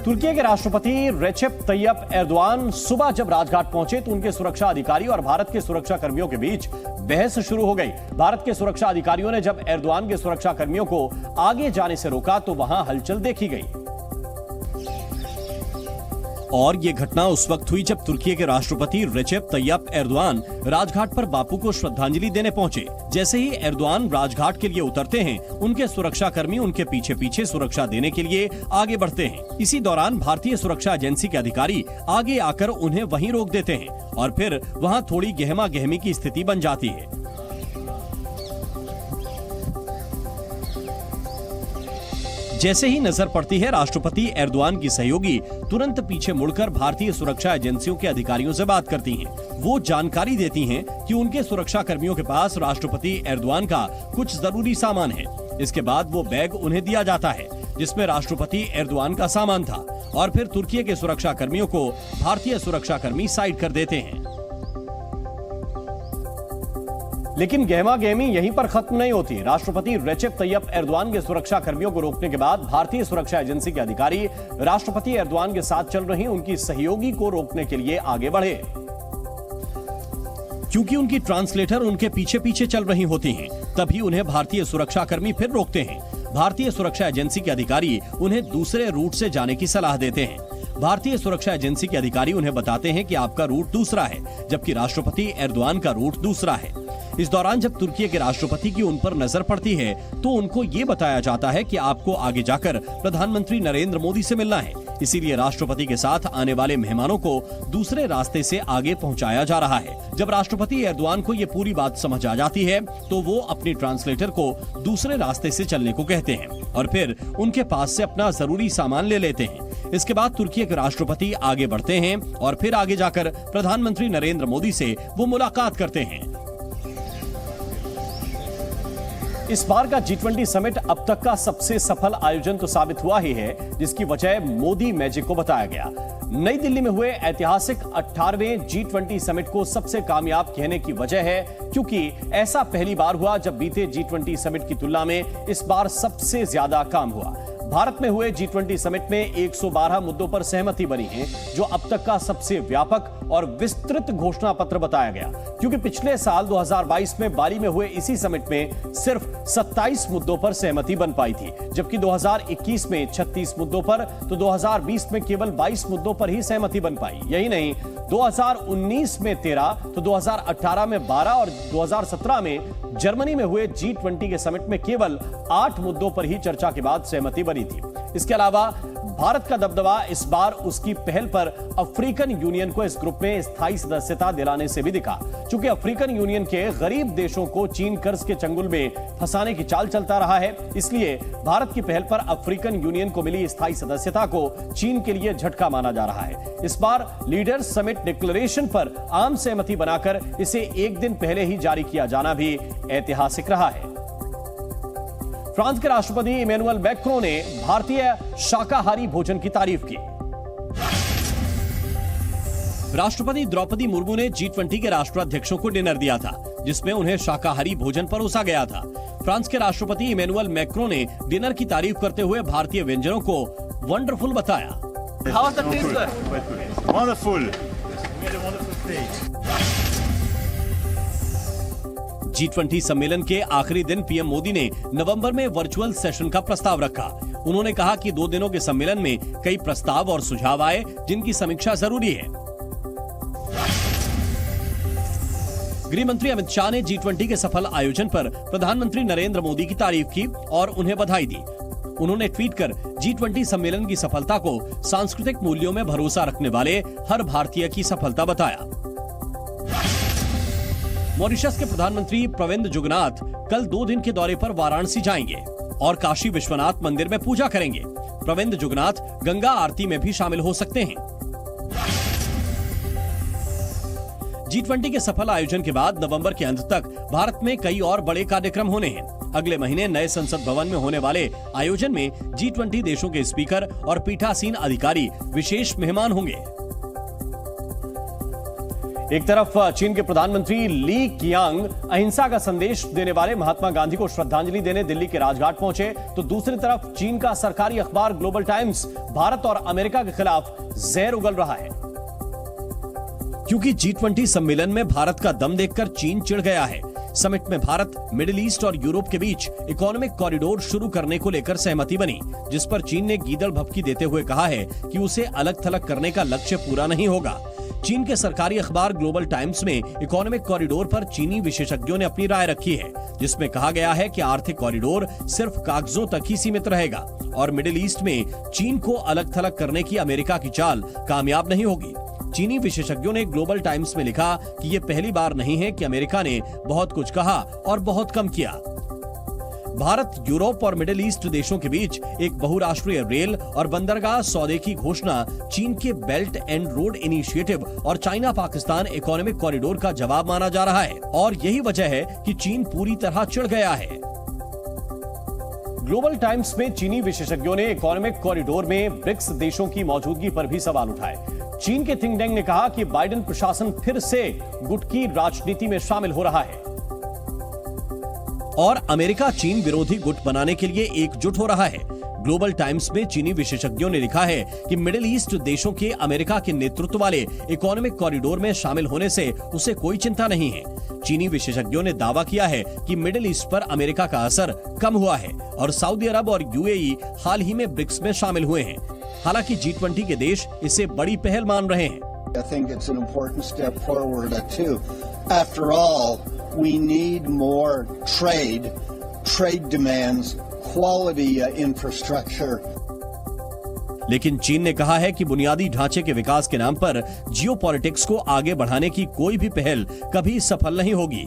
तुर्की के राष्ट्रपति Recep Tayyip Erdogan सुबह जब राजघाट पहुंचे तो उनके सुरक्षा अधिकारी और भारत के सुरक्षा कर्मियों के बीच बहस शुरू हो गई। भारत के सुरक्षा अधिकारियों ने जब एर्दोआन के सुरक्षा कर्मियों को आगे जाने से रोका तो वहां हलचल देखी गई। और यह घटना उस वक्त हुई जब तुर्की के राष्ट्रपति रेसेप तैयप एर्दोआन राजघाट पर बापू को श्रद्धांजलि देने पहुंचे। जैसे ही एर्दोआन राजघाट के लिए उतरते हैं, उनके सुरक्षा कर्मी उनके पीछे पीछे सुरक्षा देने के लिए आगे बढ़ते हैं। इसी दौरान भारतीय सुरक्षा एजेंसी के अधिकारी आगे आकर उन्हें वहीं रोक देते हैं और फिर वहां थोड़ी गहमा गहमी की स्थिति बन जाती है। जैसे ही नजर पड़ती है राष्ट्रपति एर्दोआन की सहयोगी तुरंत पीछे मुड़कर भारतीय सुरक्षा एजेंसियों के अधिकारियों से बात करती हैं। वो जानकारी देती हैं कि उनके सुरक्षा कर्मियों के पास राष्ट्रपति एर्दोआन का कुछ जरूरी सामान है। इसके बाद वो बैग उन्हें दिया जाता है जिसमें राष्ट्रपति एर्दोआन का सामान था और फिर तुर्की के सुरक्षा कर्मियों को भारतीय सुरक्षा कर्मी साइड कर देते हैं। लेकिन गहमा गहमी यहीं पर खत्म नहीं होती। राष्ट्रपति रेसेप तैयप एर्दोआन के सुरक्षा कर्मियों को रोकने के बाद भारतीय सुरक्षा एजेंसी के अधिकारी राष्ट्रपति एर्दोआन के साथ चल रही उनकी सहयोगी को रोकने के लिए आगे बढ़े। क्योंकि उनकी ट्रांसलेटर उनके पीछे पीछे चल रही होती हैं, तभी उन्हें भारतीय सुरक्षा कर्मी फिर रोकते हैं। भारतीय सुरक्षा एजेंसी के अधिकारी उन्हें दूसरे रूट से जाने की सलाह देते हैं। भारतीय सुरक्षा एजेंसी के अधिकारी उन्हें बताते हैं कि आपका रूट दूसरा है, जबकि राष्ट्रपति एर्दोआन का रूट दूसरा है। इस दौरान जब तुर्की के राष्ट्रपति की उन पर नजर पड़ती है तो उनको ये बताया जाता है कि आपको आगे जाकर प्रधानमंत्री नरेंद्र मोदी से मिलना है। इसीलिए राष्ट्रपति के साथ आने वाले मेहमानों को दूसरे रास्ते से आगे पहुंचाया जा रहा है। जब राष्ट्रपति एर्दोआन को ये पूरी बात समझ आ जाती है तो वो अपनी ट्रांसलेटर को दूसरे रास्ते से चलने को कहते हैं और फिर उनके पास से अपना जरूरी सामान ले लेते हैं। इसके बाद तुर्की के राष्ट्रपति आगे बढ़ते हैं और फिर आगे जाकर प्रधानमंत्री नरेंद्र मोदी से वो मुलाकात करते हैं। इस बार का G20 समिट अब तक का सबसे सफल आयोजन तो साबित हुआ ही है, जिसकी वजह मोदी मैजिक को बताया गया। नई दिल्ली में हुए ऐतिहासिक 18वें G20 समिट को सबसे कामयाब कहने की वजह है क्योंकि ऐसा पहली बार हुआ जब बीते G20 समिट की तुलना में इस बार सबसे ज्यादा काम हुआ। भारत में हुए G20 समिट में 112 मुद्दों पर सहमति बनी है, जो अब तक का सबसे व्यापक और विस्तृत घोषणा पत्र बताया गया। क्योंकि पिछले साल 2022 में बाली में हुए इसी समिट में सिर्फ 27 मुद्दों पर सहमति बन पाई थी, जबकि 2021 में 36 मुद्दों पर तो 2020 में केवल 22 मुद्दों पर ही सहमति बन पाई। यही नहीं, 2019 में 13 तो 2018 में 12 और 2017 में जर्मनी में हुए G20 के समिट में केवल 8 मुद्दों पर ही चर्चा के बाद सहमति बनी थी। इसके अलावा भारत का दबदबा इस बार उसकी पहल पर अफ्रीकन यूनियन को इस ग्रुप में स्थायी सदस्यता दिलाने से भी दिखा। चूंकि अफ्रीकन यूनियन के गरीब देशों को चीन कर्ज के चंगुल में फंसाने की चाल चलता रहा है, इसलिए भारत की पहल पर अफ्रीकन यूनियन को मिली स्थायी सदस्यता को चीन के लिए झटका माना जा रहा है। इस बार लीडर्स समिट डिक्लेरेशन पर आम सहमति बनाकर इसे एक दिन पहले ही जारी किया जाना भी ऐतिहासिक रहा है। फ्रांस के राष्ट्रपति इमैनुअल मैक्रों ने भारतीय शाकाहारी भोजन की तारीफ की। राष्ट्रपति द्रौपदी मुर्मू ने G20 के राष्ट्राध्यक्षों को डिनर दिया था, जिसमें उन्हें शाकाहारी भोजन परोसा गया था। फ्रांस के राष्ट्रपति इमैनुअल मैक्रों ने डिनर की तारीफ करते हुए भारतीय व्यंजनों को वंडरफुल बताया। How was the taste, sir? Wonderful. Made a wonderful taste. G20 सम्मेलन के आखिरी दिन पीएम मोदी ने नवंबर में वर्चुअल सेशन का प्रस्ताव रखा। उन्होंने कहा कि 2 दिनों के सम्मेलन में कई प्रस्ताव और सुझाव आए जिनकी समीक्षा जरूरी है। गृह मंत्री अमित शाह ने G20 के सफल आयोजन पर प्रधानमंत्री नरेंद्र मोदी की तारीफ की और उन्हें बधाई दी। उन्होंने ट्वीट कर G20 सम्मेलन की सफलता को सांस्कृतिक मूल्यों में भरोसा रखने वाले हर भारतीय की सफलता बताया। मॉरिशस के प्रधानमंत्री प्रविंद जुगनाथ कल 2 दिन के दौरे पर वाराणसी जाएंगे और काशी विश्वनाथ मंदिर में पूजा करेंगे। प्रविंद जुगनाथ गंगा आरती में भी शामिल हो सकते हैं। G20 के सफल आयोजन के बाद नवंबर के अंत तक भारत में कई और बड़े कार्यक्रम होने हैं। अगले महीने नए संसद भवन में होने वाले आयोजन में G20 देशों के स्पीकर और पीठासीन अधिकारी विशेष मेहमान होंगे। एक तरफ चीन के प्रधानमंत्री ली कियांग अहिंसा का संदेश देने वाले महात्मा गांधी को श्रद्धांजलि देने दिल्ली के राजघाट पहुंचे, तो दूसरी तरफ चीन का सरकारी अखबार ग्लोबल टाइम्स भारत और अमेरिका के खिलाफ जहर उगल रहा है, क्योंकि G20 सम्मेलन में भारत का दम देखकर चीन चिढ़ गया है। समिट में भारत, मिडिल ईस्ट और यूरोप के बीच इकोनॉमिक कॉरिडोर शुरू करने को लेकर सहमति बनी, जिस पर चीन ने गीदड़ भभकी देते हुए कहा है कि उसे अलग थलग करने का लक्ष्य पूरा नहीं होगा। चीन के सरकारी अखबार ग्लोबल टाइम्स में इकोनॉमिक कॉरिडोर पर चीनी विशेषज्ञों ने अपनी राय रखी है, जिसमें कहा गया है कि आर्थिक कॉरिडोर सिर्फ कागजों तक ही सीमित रहेगा और मिडिल ईस्ट में चीन को अलग थलग करने की अमेरिका की चाल कामयाब नहीं होगी। चीनी विशेषज्ञों ने ग्लोबल टाइम्स में लिखा कि यह पहली बार नहीं है कि अमेरिका ने बहुत कुछ कहा और बहुत कम किया। भारत, यूरोप और मिडिल ईस्ट देशों के बीच एक बहुराष्ट्रीय रेल और बंदरगाह सौदे की घोषणा चीन के बेल्ट एंड रोड इनिशिएटिव और चाइना पाकिस्तान इकोनॉमिक कॉरिडोर का जवाब माना जा रहा है और यही वजह है कि चीन पूरी तरह चिढ़ गया है। ग्लोबल टाइम्स में चीनी विशेषज्ञों ने इकोनॉमिक कॉरिडोर में ब्रिक्स देशों की मौजूदगी पर भी सवाल उठाए। चीन के थिंक टैंक ने कहा कि बाइडेन प्रशासन फिर से गुट की राजनीति में शामिल हो रहा है और अमेरिका चीन विरोधी गुट बनाने के लिए एकजुट हो रहा है। ग्लोबल टाइम्स में चीनी विशेषज्ञों ने लिखा है कि मिडिल ईस्ट देशों के अमेरिका के नेतृत्व वाले इकोनॉमिक कॉरिडोर में शामिल होने से उसे कोई चिंता नहीं है। चीनी विशेषज्ञों ने दावा किया है कि मिडिल ईस्ट पर अमेरिका का असर कम हुआ है और सऊदी अरब और यूएई हाल ही में ब्रिक्स में शामिल हुए हैं। हालांकि G20 के देश इसे बड़ी पहल मान रहे हैं। I think it's an important step forward too. After all, we need more trade demands, quality infrastructure. लेकिन चीन ने कहा है कि बुनियादी ढांचे के विकास के नाम पर जियोपॉलिटिक्स को आगे बढ़ाने की कोई भी पहल कभी सफल नहीं होगी।